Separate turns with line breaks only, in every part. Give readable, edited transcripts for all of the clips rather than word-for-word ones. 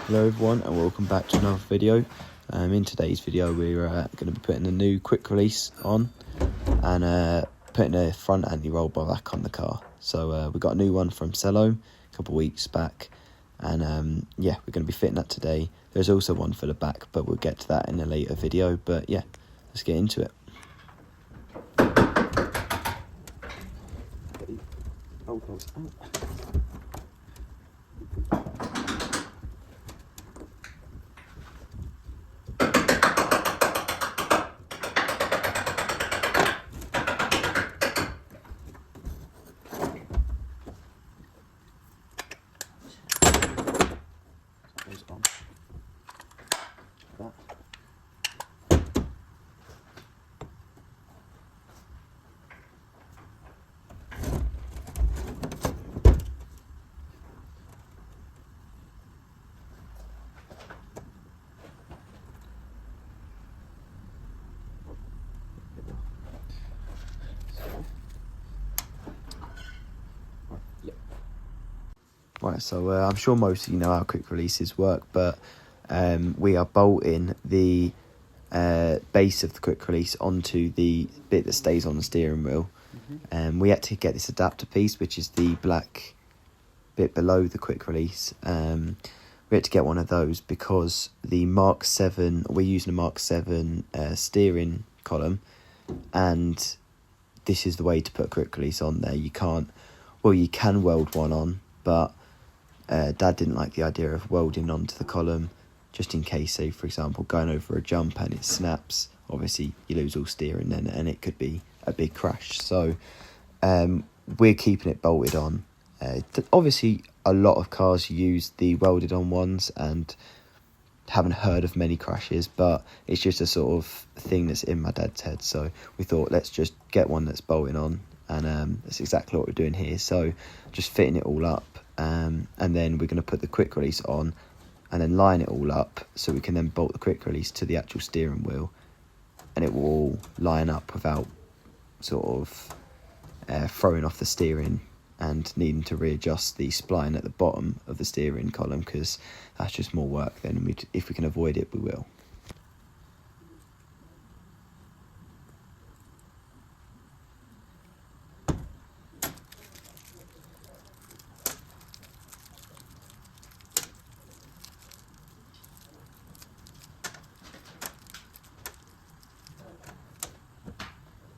Hello everyone and welcome back to another video. In today's video we're going to be putting a new quick release on and putting a front anti-roll bar back on the car. So we got a new one from Cello a couple of weeks back, and yeah, we're going to be fitting that today. There's also one for the back, but we'll get to that in a later video. But yeah, let's get into it. Right, so I'm sure most of you know how quick releases work, but we are bolting the base of the quick release onto the bit that stays on the steering wheel. We had to get this adapter piece, which is the black bit below the quick release. We had to get one of those because the Mark 7, we're using a Mark 7 steering column, and this is the way to put a quick release on there. You can't, well, you can weld one on, but Dad didn't like the idea of welding onto the column, just in case, say for example, going over a jump and it snaps. Obviously you lose all steering then, and it could be a big crash. So we're keeping it bolted on. Obviously a lot of cars use the welded on ones and haven't heard of many crashes, but it's just a sort of thing that's in my dad's head. So we thought, let's just get one that's bolting on, and that's exactly what we're doing here. So just fitting it all up, and then we're going to put the quick release on and then line it all up so we can then bolt the quick release to the actual steering wheel, and it will all line up without sort of throwing off the steering and needing to readjust the spline at the bottom of the steering column, because that's just more work then, and if we can avoid it, we will.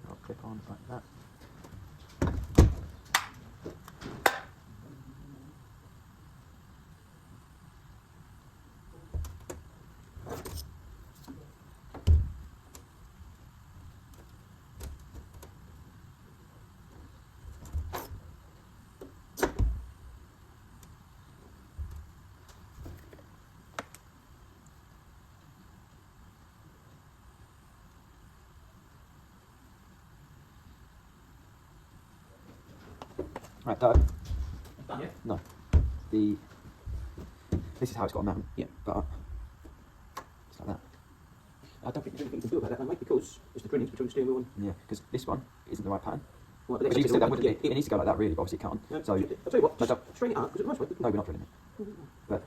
I'll clip on like that. Right, Doug. Yeah. No. This is how it's got a mount. Yeah. But it's like that.
I don't think there's anything you can do about that, mate, because it's the trimmings between the steering wheel and...
Yeah, because this one isn't the right pattern.
Well,
but you can still, it needs to go like that, really, but obviously it can't.
No,
so
I'll tell you what, just straighten it up, because it might work.
No, we're not drilling it. But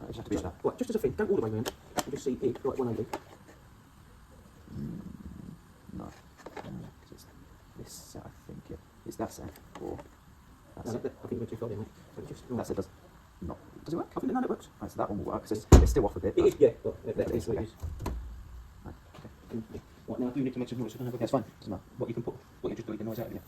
it just have to be like that.
Right, just as a thing, don't all the way round. You just see it, like 180.
No. It's this set, I think. Yeah. It's that set, or that
No,
set.
I think we're too far there, mate. So just, right.
That set does not. Does it work?
I think that works.
Right, so that one will work, because it's still off a bit.
It is, yeah. Well, that is what
okay.
it is.
Right, okay.
Right, now I do need to make some noise. So I don't have a
That's fine, doesn't matter.
What you can put, what you just delete the noise out of you.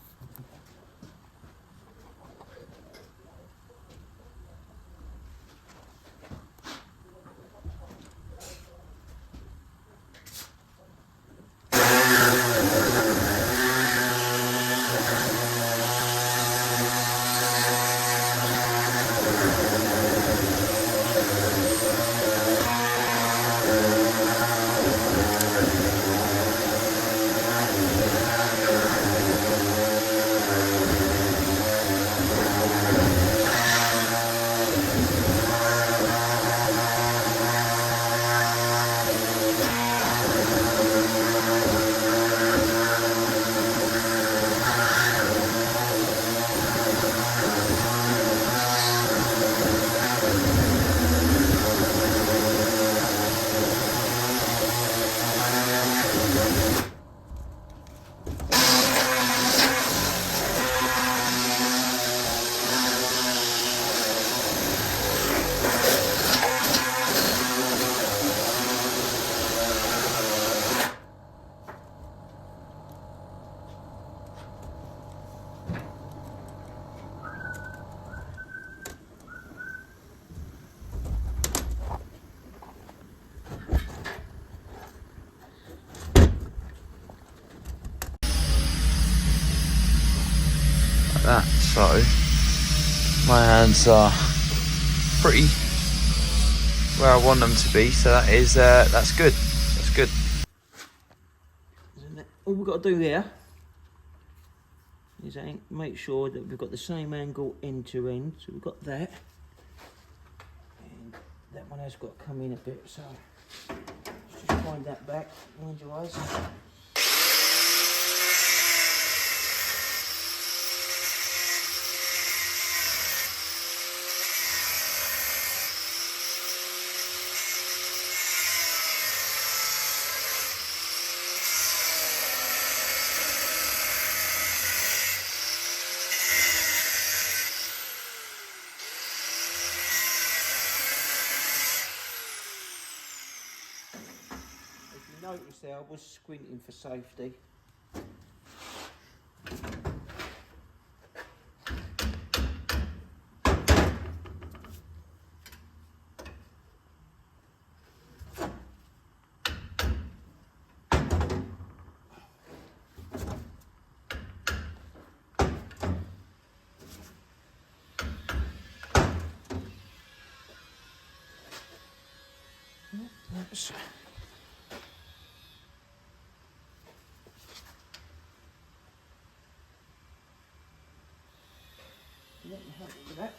So my hands are pretty where I want them to be, so that is that's good. That's good.
All we've got to do there is make sure that we've got the same angle end to end. So we've got that, and that one has got to come in a bit. So let's just wind that back edgewise. Notice there, I was squinting for safety. Oops. Let me help you with that.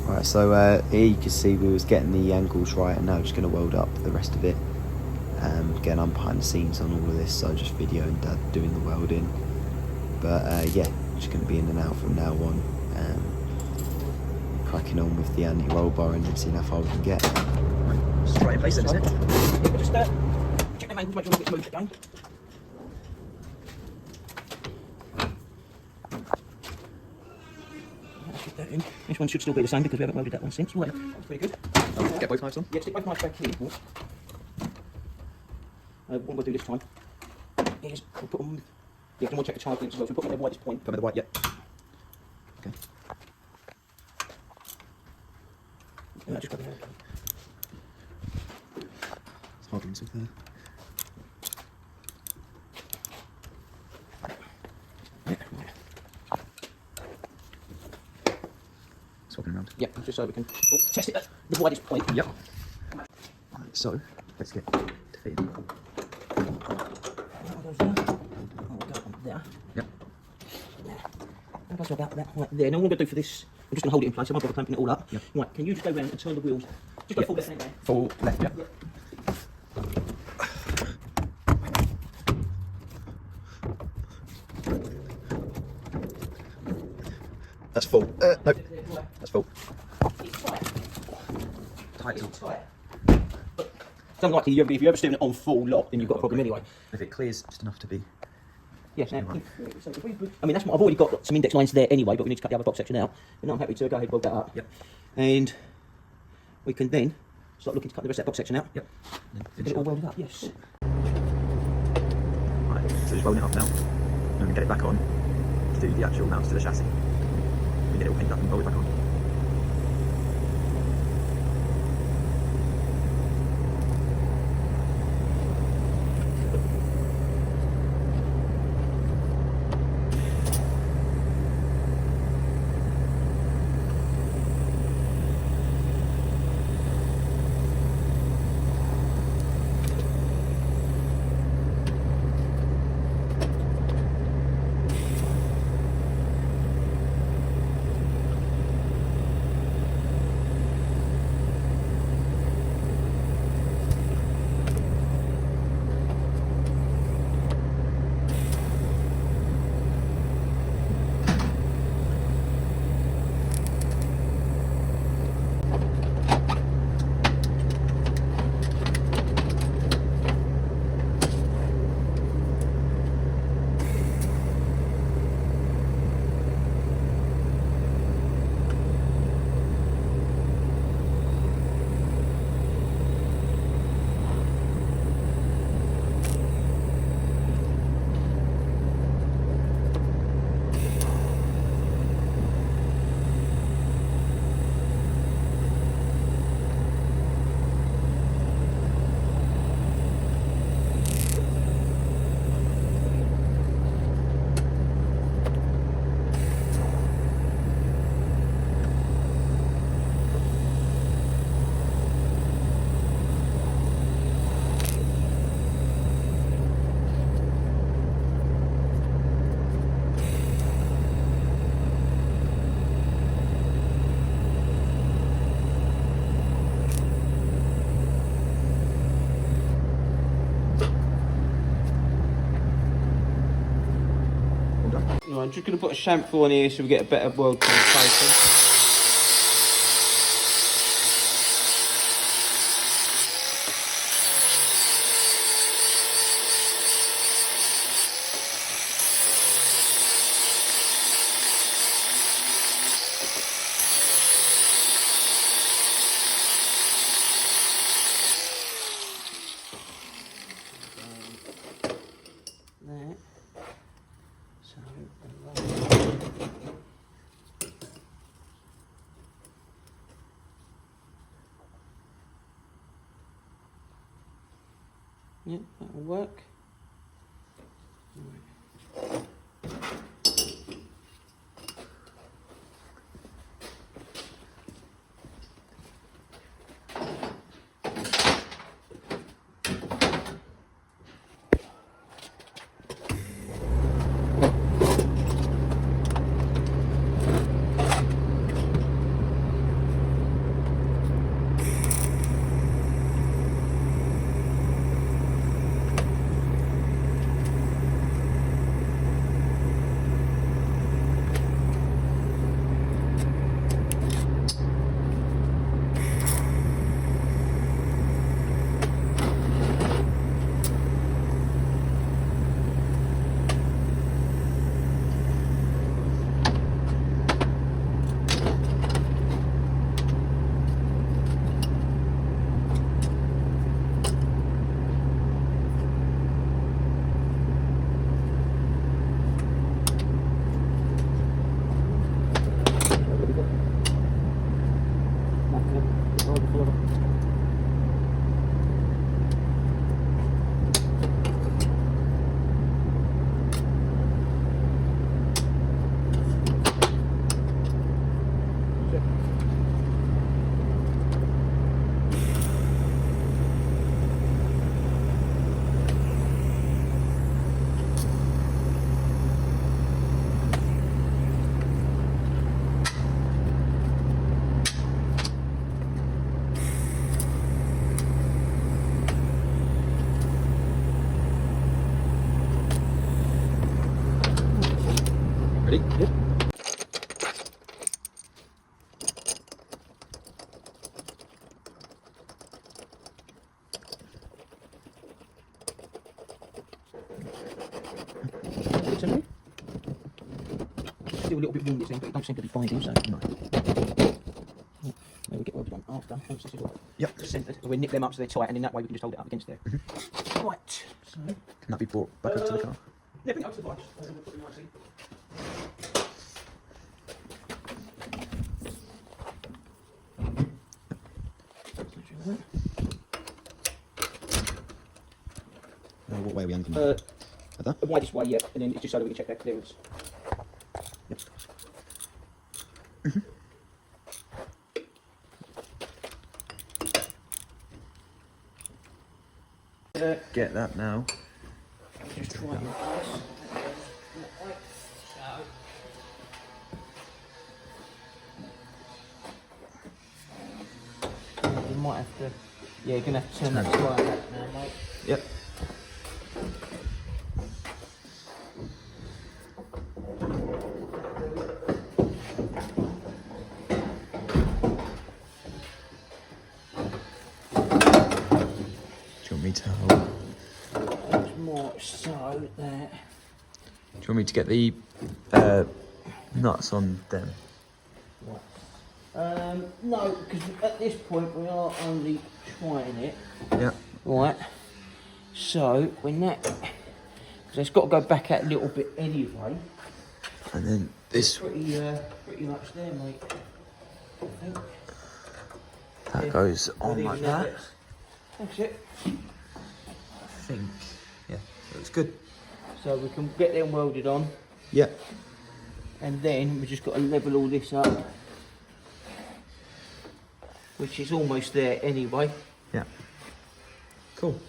Right, so here you can see we was getting the angles right, and now just going to weld up the rest of it. Again, I'm behind the scenes on all of this, so just videoing Dad doing the welding. But yeah, just going to be in and out from now on, cracking on with the anti-roll bar and seeing how far we can get.
Straight in place then, isn't it? Yeah, just check them angles, make sure we get smooth again. That in. This one should still be the same because we haven't welded that one since. Right, that's pretty good.
Get both knives on?
Yeah, stick both knives back here. What we'll do this time is we'll put them. Yeah, I want to check the child links as well. So we'll put them at the widest point.
Put them at the white, yep. Okay.
Yeah, just got the
It's hard ones with there. Swapping around.
yeah, just so we can test it at the widest point.
Yep. Right, so let's get to fit in.
That goes there. That will go on there.
Yep.
That goes about that right there. Now what I'm going to do for this, I'm just going to hold it in place. I'm not going to clamping it all up.
Yep.
Right, can you just go round and turn the wheels? Just go
Yep.
full left hand there.
Full left, yep.
Yep.
That's full. No, that's full.
It's tight.
Tight.
It's tight. But it's unlikely if you're ever doing it on full lock, then you've got a problem anyway.
If it clears just enough to be.
Yes, now,
Right.
I mean, that's what I've already got some index lines there anyway, but we need to cut the other box section out. And I'm happy to go ahead and weld that up.
Yep.
And we can then start looking to cut the rest of that box section out.
Yep.
Get it all welded up, yes.
Right, so just rolling it up now. And then we get it back on to do the actual mounts to the chassis. We get it all pinned up and roll it back on.
Right, I'm just going to put a chamfer on here so we get a better weld penetration. Yep, that will work.
Ready? Yep.
Still a little bit warm this end, but it don't seem to be finding, so no. Maybe get welded on after, once this is all centred. We'll nip them up so they're tight, and in that way we can just hold it up against there. Right, so...
Can that be brought back up to the car?
Yeah, bring it up to the bike. Put it right in.
What way are we angling? Like that?
The widest way, yeah, and then it's just so that we can check that clearance.
Yep. Get that now.
Just try it. You might have to, yeah, you're going to have to turn that to like that now, mate.
Yep. Do you want me to hold?
It's more so that...
Do you want me to get the nuts on them?
No, because at this point we are only trying it.
Yeah.
Right. So when that, because it's got to go back out a little bit anyway.
And then this.
Pretty much there, mate. I think.
That goes on like that.
That's it.
I think. Yeah, looks good.
So we can get them welded on.
Yeah.
And then we've just got to level all this up, which is almost there anyway.
Yeah. Cool.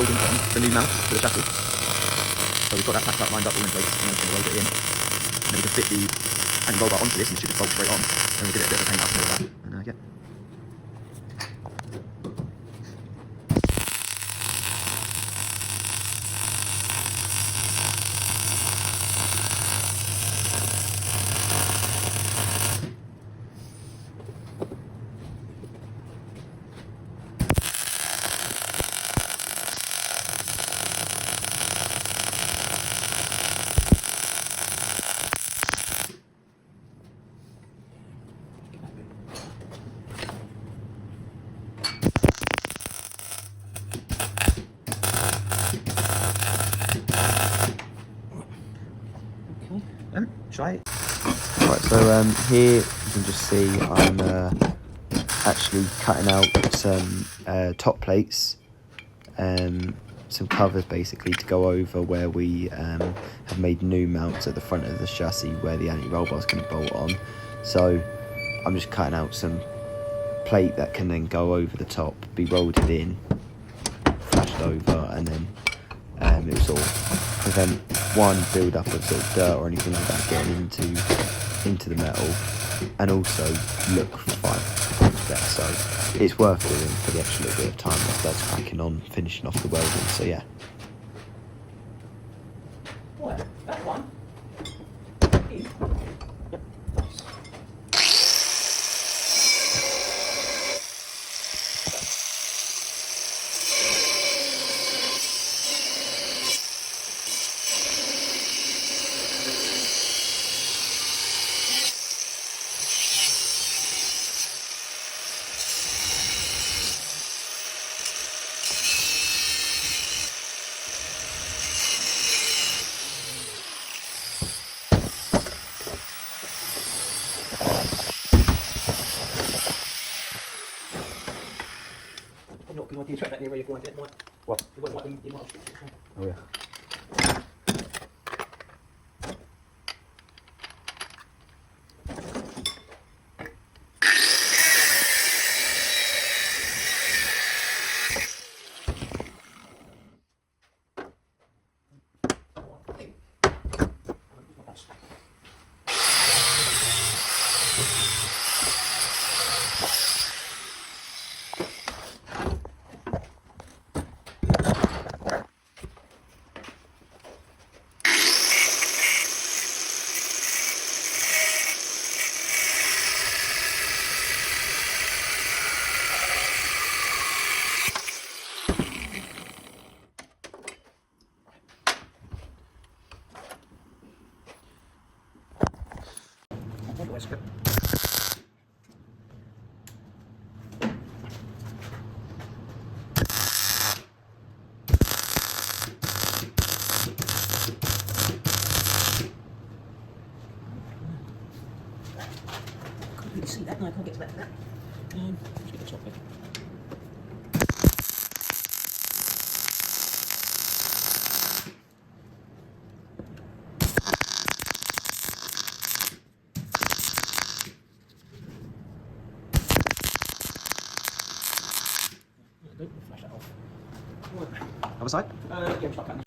welding on the new mount for the chassis. So we've got that packed up, lined up all in place, and then we're going to weld it in. And then we can fit the anti-roll bar onto this and it should just bolt straight on. And we'll give it a bit of a paint out and all that. And yeah. Try it.
Right, so here you can just see I'm actually cutting out some top plates, some covers basically to go over where we have made new mounts at the front of the chassis where the anti-roll bar is going to bolt on. So I'm just cutting out some plate that can then go over the top, be welded in, flashed over, and then it will sort of prevent one build up of sort of dirt or anything like that getting into the metal, and also look fine better. So it's worth doing for the extra little bit of time that's cracking on finishing off the welding. So yeah.
What? That one? Not a good idea to track that near where you're going.
What?
You won't like them, you might.
Oh yeah.
Can't really see that. No, I can't get to that. Let's get the top bit. Flash that off. Right.
Other side?
Yeah, we'll start cutting.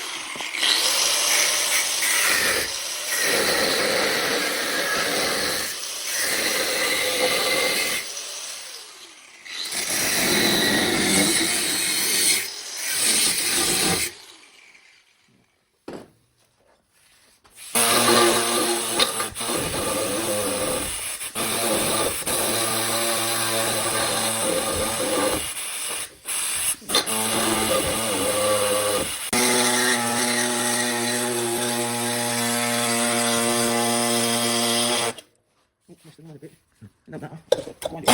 Missed another bit. No matter. Wind it.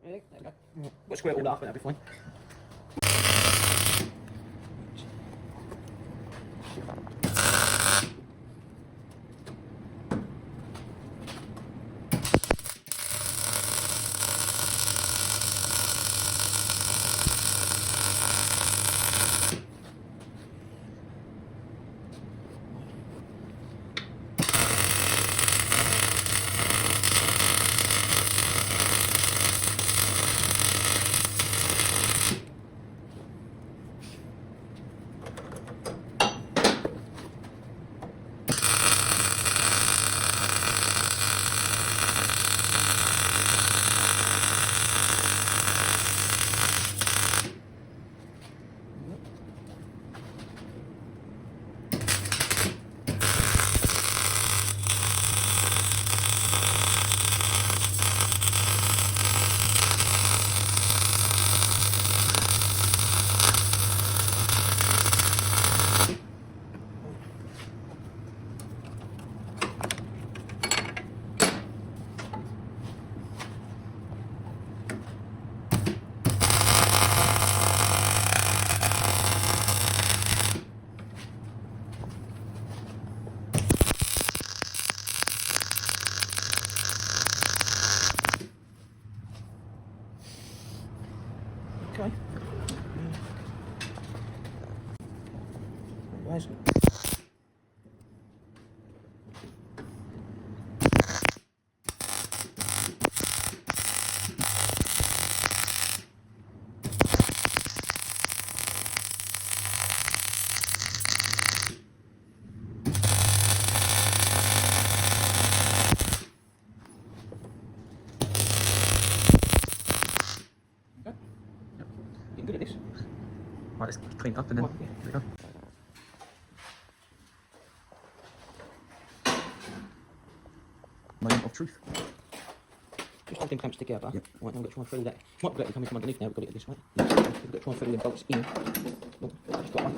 There we go. We'll square it all up, but that'll be fine. way. Anyways. Getting good at this.
Right, let's clean it up and then
Right, yeah.
there we go. Moment of truth.
Just hold them clamps together.
Yep.
Right, now we've got to try and thread all that. Might be coming from underneath now, we've got it this way. We've got to try and thread all them bolts in. Oh, just got one.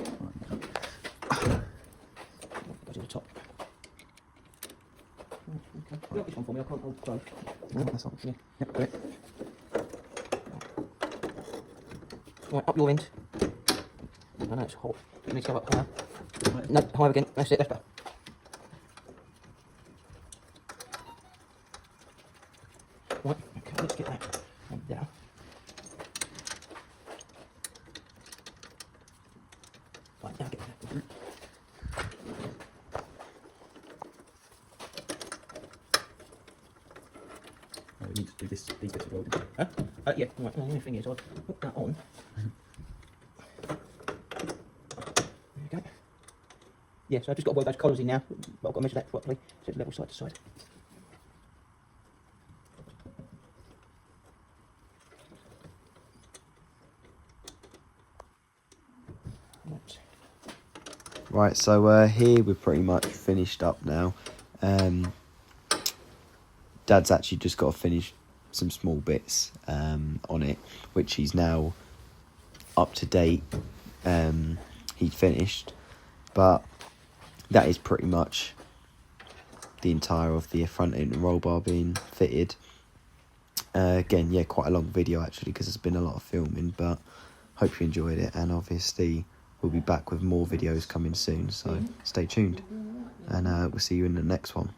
Go to the top. Okay. You got this one for me, I can't hold both.
No, that's all.
Yeah.
Yep, got it.
Right, up your end. I know it's hot. You need to go up higher. No, higher again. That's it, that's better. Right, okay, let's get that one down. Right, now get that.
We need to do these bits of welding.
Huh? Yeah, right, the only thing is I'll put that on. There you go. Yeah, so I've just got to weld those collars in now, but I've got to measure that properly, so it's level side to side. Right.
Right, so here we're pretty much finished up now. Dad's actually just got to finish some small bits on it, which he's now up to date. He finished, but that is pretty much the entire of the front end and roll bar being fitted. Again, yeah, quite a long video actually because there's been a lot of filming, but hope you enjoyed it, and obviously we'll be back with more videos coming soon, so stay tuned, and we'll see you in the next one.